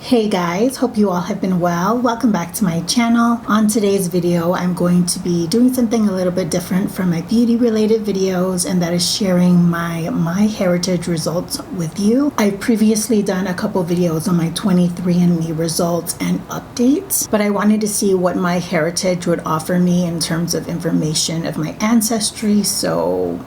Hey guys, hope you all have been well. Welcome back to my channel. On today's video, I'm going to be doing something a little bit different from my beauty related videos, and that is sharing my Myheritage results with you. I've previously done a couple videos on my 23andMe results and updates, but I wanted to see what Myheritage would offer me in terms of information of my ancestry. So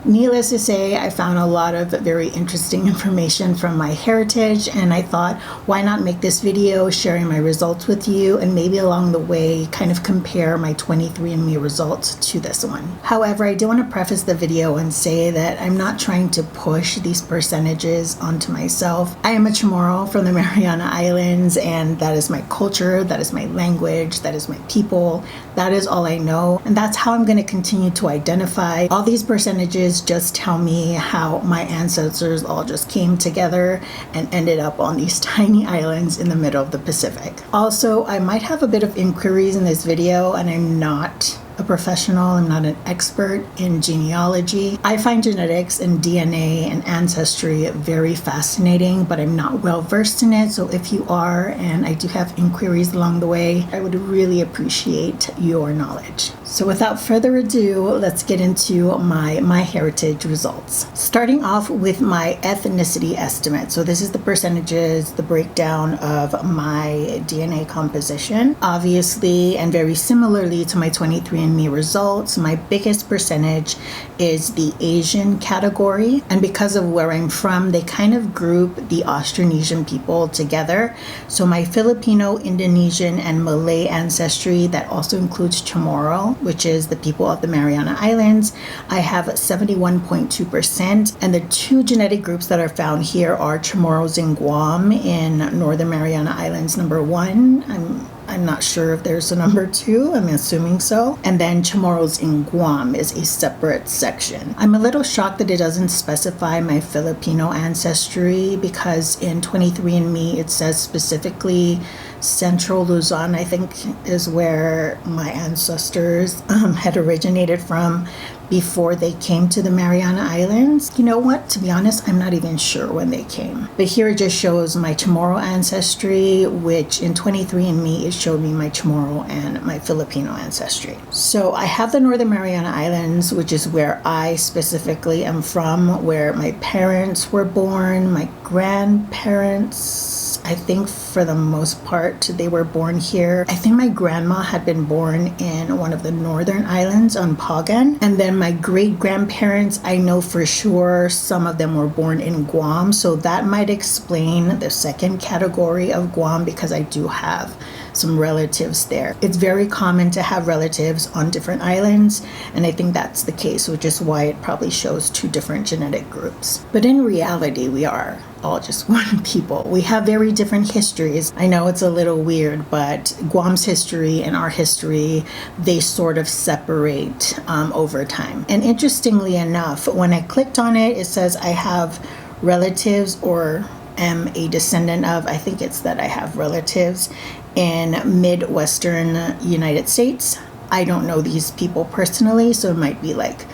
needless to say, I found a lot of very interesting information from Myheritage, and I thought, why not make this video sharing my results with you, and maybe along the way kind of compare my 23andMe results to this one. However, I do want to preface the video and say that I'm not trying to push these percentages onto myself. I am a Chamorro from the Mariana Islands, and that is my culture, that is my language, that is my people, that is all I know, and that's how I'm going to continue to identify. All these percentages just tell me how my ancestors all just came together and ended up on these tiny islands in the middle of the Pacific. Also, I might have a bit of inquiries in this video, and I'm not a professional, I'm not an expert in genealogy. I find genetics and DNA and ancestry very fascinating, but I'm not well versed in it. So if you are, and I do have inquiries along the way, I would really appreciate your knowledge. So without further ado, let's get into my Myheritage results. Starting off with my ethnicity estimate. So this is the percentages, the breakdown of my DNA composition. Obviously, and very similarly to my 23andMe results, my biggest percentage is the Asian category, and because of where I'm from, they kind of group the Austronesian people together. So my Filipino, Indonesian, and Malay ancestry, that also includes Chamorro, which is the people of the Mariana Islands, I have 71.2%, and the two genetic groups that are found here are Chamorros in Guam in Northern Mariana Islands, number 1. I'm not sure if there's a number 2, I'm assuming so. And then Chamorros in Guam is a separate section. I'm a little shocked that it doesn't specify my Filipino ancestry, because in 23andMe it says specifically Central Luzon, I think, is where my ancestors had originated from before they came to the Mariana Islands. You know what? To be honest, I'm not even sure when they came. But here it just shows my Chamorro ancestry, which in 23andMe it showed me my Chamorro and my Filipino ancestry. So I have the Northern Mariana Islands, which is where I specifically am from, where my parents were born, my grandparents, I think for the most part, they were born here. I think my grandma had been born in one of the northern islands on Pagan. And then my great-grandparents, I know for sure some of them were born in Guam. So that might explain the second category of Guam, because I do have some relatives there. It's very common to have relatives on different islands, and I think that's the case, which is why it probably shows two different genetic groups. But in reality, we are all just one people. We have very different histories. I know it's a little weird, but Guam's history and our history, they sort of separate over time. And interestingly enough, when I clicked on it, it says I have relatives, or am a descendant of, I think it's that I have relatives in Midwestern United States. I don't know these people personally, so it might be like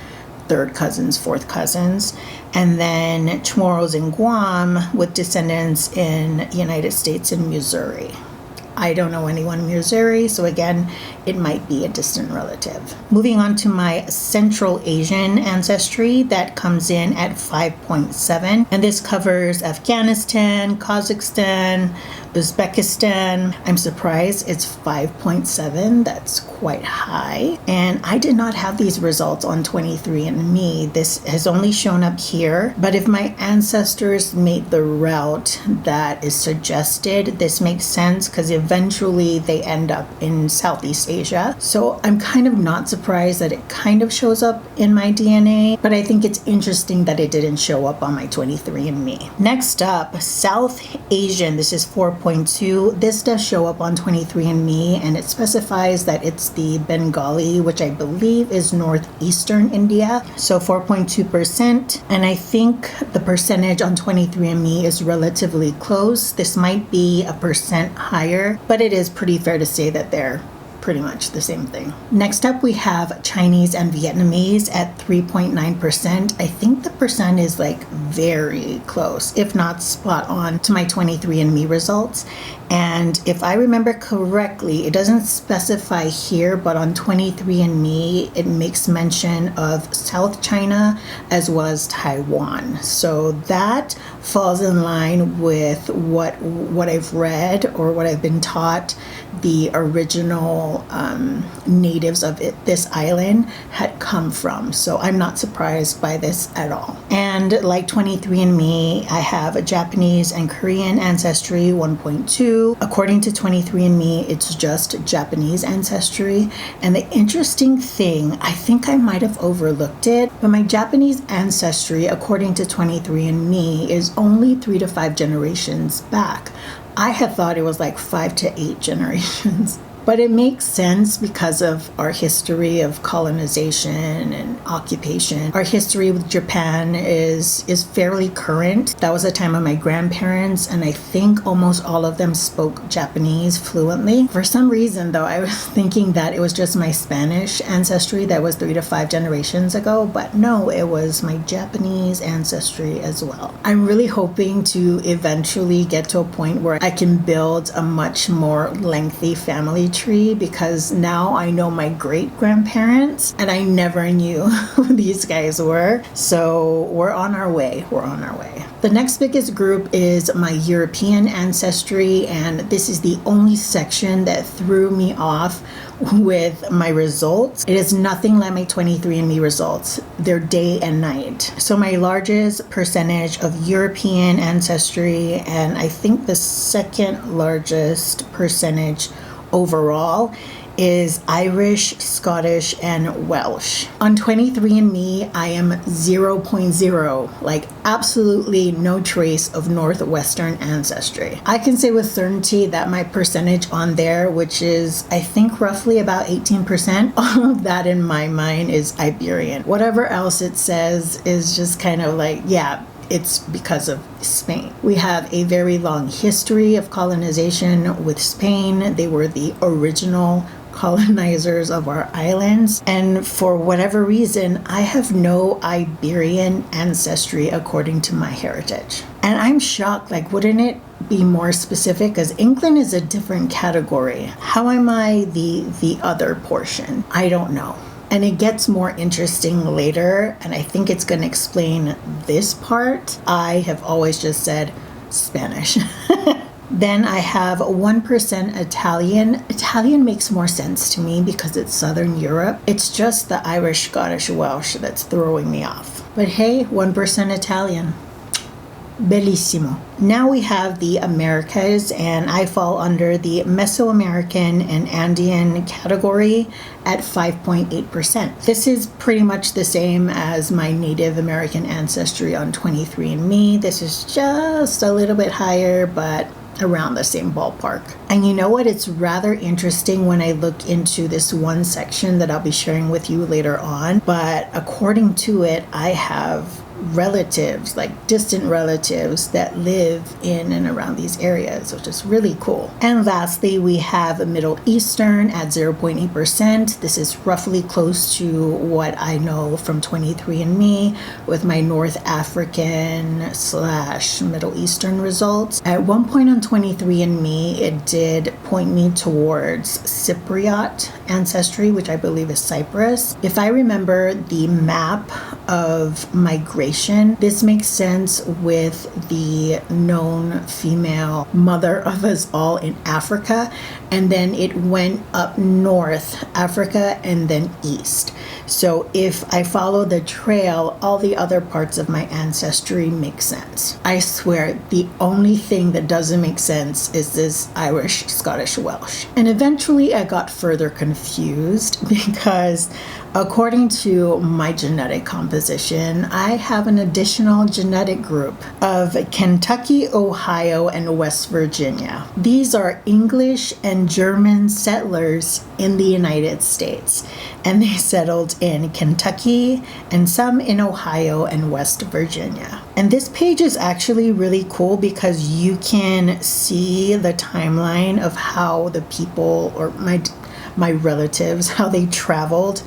third cousins, fourth cousins. And then Chamorros in Guam with descendants in United States and Missouri. I don't know anyone in Missouri, so again, it might be a distant relative. Moving on to my Central Asian ancestry, that comes in at 5.7, and this covers Afghanistan, Kazakhstan, Uzbekistan. I'm surprised it's 5.7. That's quite high. And I did not have these results on 23andMe. This has only shown up here. But if my ancestors made the route that is suggested, this makes sense, because eventually they end up in Southeast Asia. So I'm kind of not surprised that it kind of shows up in my DNA, but I think it's interesting that it didn't show up on my 23andMe. Next up, South Asian. This is 4.2. This does show up on 23andMe, and it specifies that it's the Bengali, which I believe is northeastern India. So 4.2%. And I think the percentage on 23andMe is relatively close. This might be a percent higher, but it is pretty fair to say that they're pretty much the same thing. Next up, we have Chinese and Vietnamese at 3.9%. I think the percent is like very close, if not spot on, to my 23andMe results. And if I remember correctly, it doesn't specify here, but on 23andMe, it makes mention of South China as well as Taiwan. So that falls in line with what I've read or what I've been taught the original natives of this island had come from. So I'm not surprised by this at all. And like 23andMe, I have a Japanese and Korean ancestry 1.2. According to 23andMe, it's just Japanese ancestry. And the interesting thing, I think I might have overlooked it, but my Japanese ancestry, according to 23andMe, is only 3 to 5 generations back. I had thought it was like 5 to 8 generations. But it makes sense because of our history of colonization and occupation. Our history with Japan is fairly current. That was the time of my grandparents, and I think almost all of them spoke Japanese fluently. For some reason, though, I was thinking that it was just my Spanish ancestry that was 3 to 5 generations ago, but no, it was my Japanese ancestry as well. I'm really hoping to eventually get to a point where I can build a much more lengthy family tree, because now I know my great grandparents and I never knew who these guys were. So we're on our way. The next biggest group is my European ancestry, and this is the only section that threw me off with my results. It is nothing like my 23andMe results. They're day and night. So my largest percentage of European ancestry, and I think the second largest percentage overall, is Irish, Scottish, and Welsh. On 23andMe, I am 0.0, like absolutely no trace of Northwestern ancestry. I can say with certainty that my percentage on there, which is I think roughly about 18%, all of that in my mind is Iberian. Whatever else it says is just kind of like, yeah, it's because of Spain. We have a very long history of colonization with Spain. They were the original colonizers of our islands, and for whatever reason, I have no Iberian ancestry according to Myheritage. And I'm shocked, like, wouldn't it be more specific? Because England is a different category. How am I the other portion? I don't know. And it gets more interesting later, and I think it's going to explain this part. I have always just said Spanish. Then I have 1% Italian. Italian makes more sense to me because it's Southern Europe. It's just the Irish, Scottish, Welsh that's throwing me off. But hey, 1% Italian. Bellissimo. Now we have the Americas, and I fall under the Mesoamerican and Andean category at 5.8%. This is pretty much the same as my Native American ancestry on 23andMe. This is just a little bit higher, but around the same ballpark. And you know what? It's rather interesting when I look into this one section that I'll be sharing with you later on. But according to it, I have relatives, like distant relatives, that live in and around these areas, which is really cool. And lastly, we have Middle Eastern at 0.8%. This is roughly close to what I know from 23andMe with my North African / Middle Eastern results. At one point on 23andMe, it did point me towards Cypriot ancestry, which I believe is Cyprus. If I remember the map of migration, this makes sense with the known female mother of us all in Africa, and then it went up north Africa and then east. So if I follow the trail, all the other parts of my ancestry make sense. I swear, the only thing that doesn't make sense is this Irish, Scottish, Welsh. And eventually I got further confused because according to my genetic composition, I have an additional genetic group of Kentucky, Ohio, and West Virginia. These are English and German settlers in the United States, and they settled in Kentucky and some in Ohio and West Virginia. And this page is actually really cool because you can see the timeline of how the people, or my relatives, how they traveled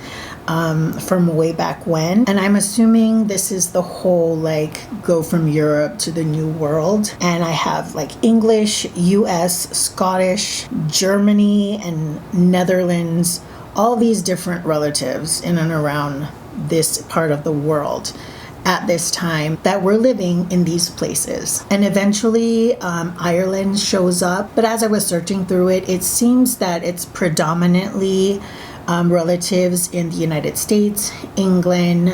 from way back when. And I'm assuming this is the whole like go from Europe to the New World. And I have like English, US, Scottish, Germany, and Netherlands, all these different relatives in and around this part of the world at this time that were living in these places. And eventually Ireland shows up. But as I was searching through it, it seems that it's predominantly relatives in the United States, England,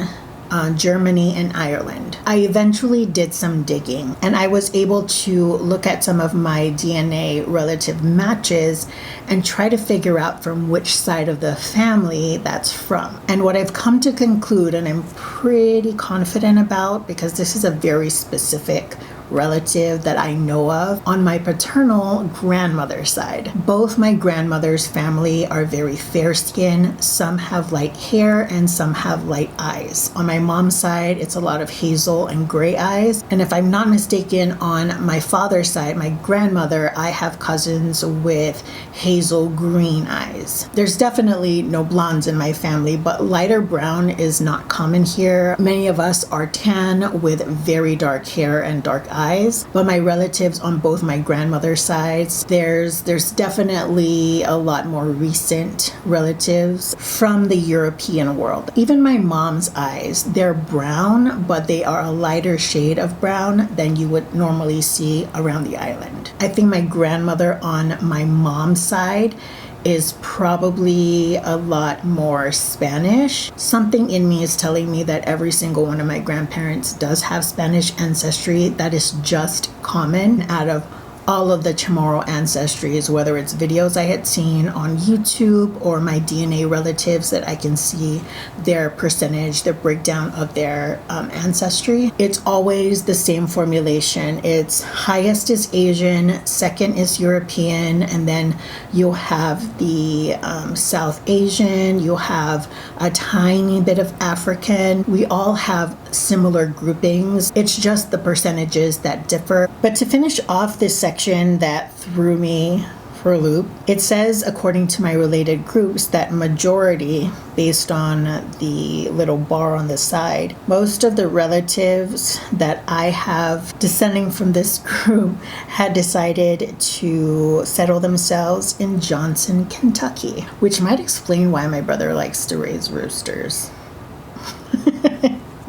Germany, and Ireland. I eventually did some digging and I was able to look at some of my DNA relative matches and try to figure out from which side of the family that's from. And what I've come to conclude, and I'm pretty confident about, because this is a very specific relative that I know of on my paternal grandmother's side. Both my grandmother's family are very fair skinned. Some have light hair and some have light eyes. On my mom's side, it's a lot of hazel and gray eyes. And if I'm not mistaken, on my father's side, my grandmother, I have cousins with hazel green eyes. There's definitely no blondes in my family, but lighter brown is not common here. Many of us are tan with very dark hair and dark eyes, but my relatives on both my grandmother's sides, there's definitely a lot more recent relatives from the European world. Even my mom's eyes, they're brown, but they are a lighter shade of brown than you would normally see around the island. I think my grandmother on my mom's side is probably a lot more Spanish. Something in me is telling me that every single one of my grandparents does have Spanish ancestry. That is just common out of all of the Chamorro ancestries, whether it's videos I had seen on YouTube or my DNA relatives that I can see their percentage, their breakdown of their ancestry. It's always the same formulation. It's highest is Asian, second is European, and then you'll have the South Asian, you'll have a tiny bit of African. We all have similar groupings. It's just the percentages that differ. But to finish off this section that threw me for a loop, it says, according to my related groups, that majority, based on the little bar on the side, most of the relatives that I have descending from this group had decided to settle themselves in Johnson, Kentucky, which might explain why my brother likes to raise roosters.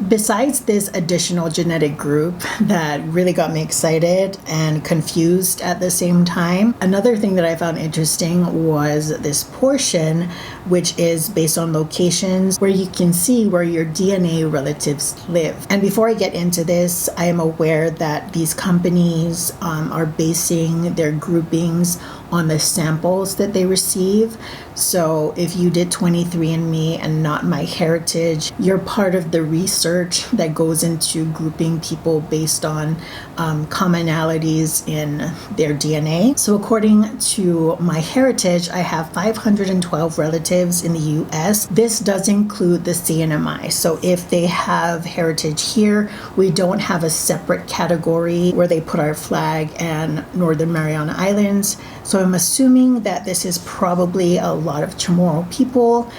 Besides this additional genetic group that really got me excited and confused at the same time, another thing that I found interesting was this portion, which is based on locations where you can see where your DNA relatives live. And before I get into this, I am aware that these companies are basing their groupings on the samples that they receive. So if you did 23andMe and not Myheritage, you're part of the research that goes into grouping people based on commonalities in their DNA. So according to Myheritage, I have 512 relatives in the US. This does include the CNMI. So if they have heritage here, we don't have a separate category where they put our flag and Northern Mariana Islands. So I'm assuming that this is probably a lot of Chamorro people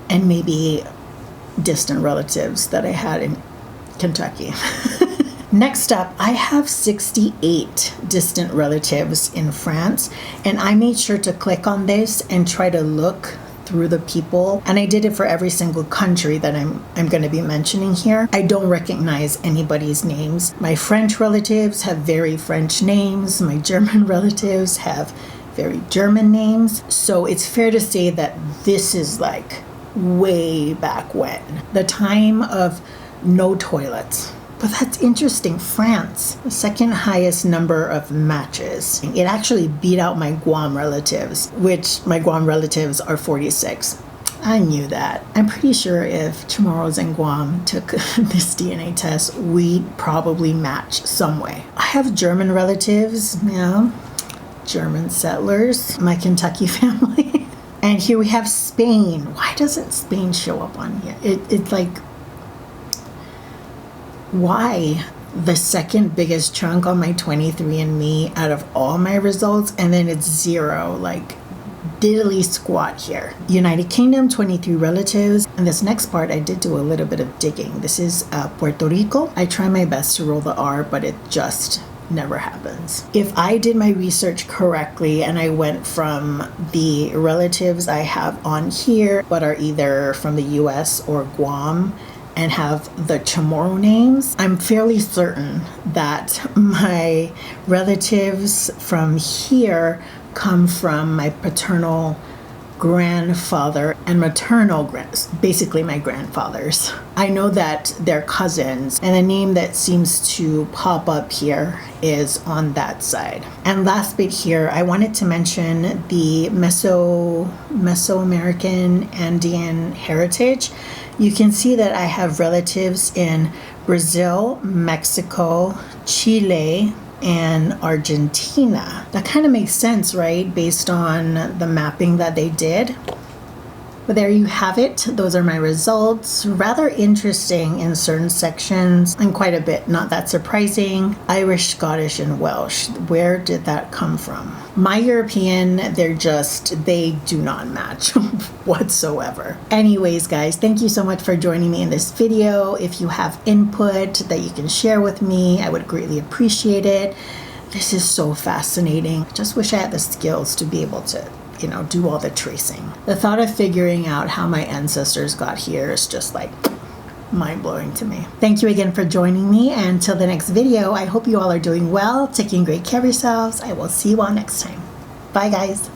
and maybe distant relatives that I had in Kentucky. Next up, I have 68 distant relatives in France, and I made sure to click on this and try to look through the people, and I did it for every single country that I'm going to be mentioning here. I don't recognize anybody's names. My French relatives have very French names. My German relatives have very German names. So it's fair to say that this is like way back when, the time of no toilets. But that's interesting. France, the second highest number of matches. It actually beat out my Guam relatives, which my Guam relatives are 46. I knew that. I'm pretty sure if Chamorros and Guam took this DNA test, we'd probably match some way. I have German relatives, German settlers, my Kentucky family. And here we have Spain. Why doesn't Spain show up on here? It's like, why the second biggest chunk on my 23andMe out of all my results, and then it's 0, like diddly squat here. United Kingdom, 23 relatives. And this next part, I did do a little bit of digging. This is Puerto Rico. I try my best to roll the R, but it just never happens. If I did my research correctly and I went from the relatives I have on here, but are either from the US or Guam, and have the Chamorro names, I'm fairly certain that my relatives from here come from my paternal grandfather and maternal basically my grandfathers. I know that they're cousins, and the name that seems to pop up here is on that side. And last bit here, I wanted to mention the Mesoamerican Andean heritage. You can see that I have relatives in Brazil, Mexico, Chile, and Argentina. That kind of makes sense, right? Based on the mapping that they did. But there you have it. Those are my results. Rather interesting in certain sections, and quite a bit not that surprising. Irish, Scottish, and Welsh. Where did that come from? My European, they do not match whatsoever. Anyways, guys, thank you so much for joining me in this video. If you have input that you can share with me, I would greatly appreciate it. This is so fascinating. I just wish I had the skills to be able to do all the tracing. The thought of figuring out how my ancestors got here is just like mind-blowing to me. Thank you again for joining me, and until the next video, I hope you all are doing well, taking great care of yourselves. I will see you all next time. Bye, guys.